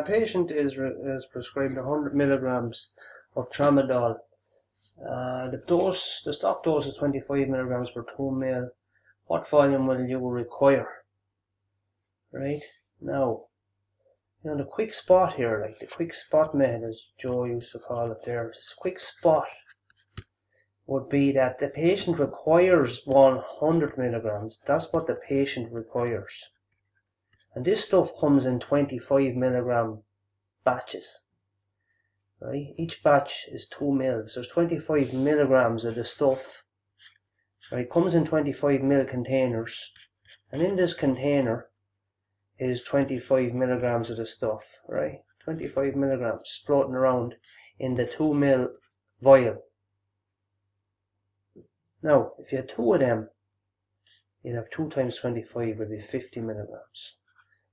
Patient is prescribed 100 milligrams of Tramadol. The stock dose is 25 milligrams per 2 ml. What volume will you require? Right now, the quick spot here, like the quick spot method, as Joe used to call it there, this quick spot would be that the patient requires 100 milligrams. That's what the patient requires. And this stuff comes in 25 milligram batches. Right? Each batch is 2 ml. So there's 25 milligrams of the stuff. Right? It comes in 25 ml containers. And in this container is 25 milligrams of the stuff. Right? 25 milligrams floating around in the 2 ml vial. Now, if you had 2 of them, you'd have 2 times 25 would be 50 milligrams,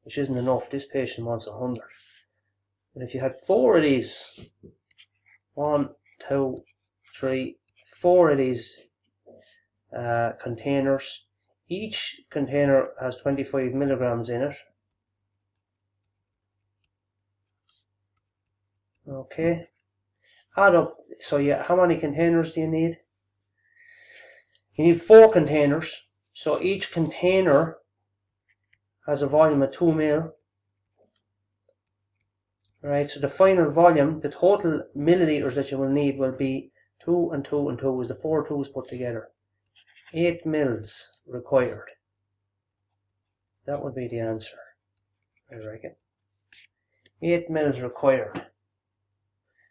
which isn't enough. This patient wants 100. But if you had 4 of these, 1, 2, 3, 4 of these containers, each container has 25 milligrams in it. Okay, add up. So how many containers do you need? You need 4 containers. So each container has a volume of 2 ml. Right, so the final volume, the total milliliters that you will need will be 2 and 2 and 2 is the 4 2's put together. 8 mils required. That would be the answer, I reckon. 8 mils required.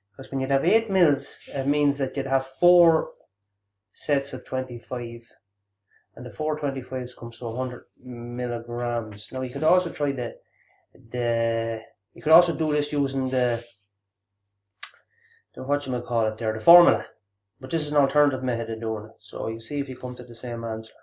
Because when you'd have 8 mils, it means that you'd have 4 sets of 25. And the 4 25s comes to 100 milligrams. Now you could also try you could also do this using the formula. But this is an alternative method of doing it. So you see if you come to the same answer.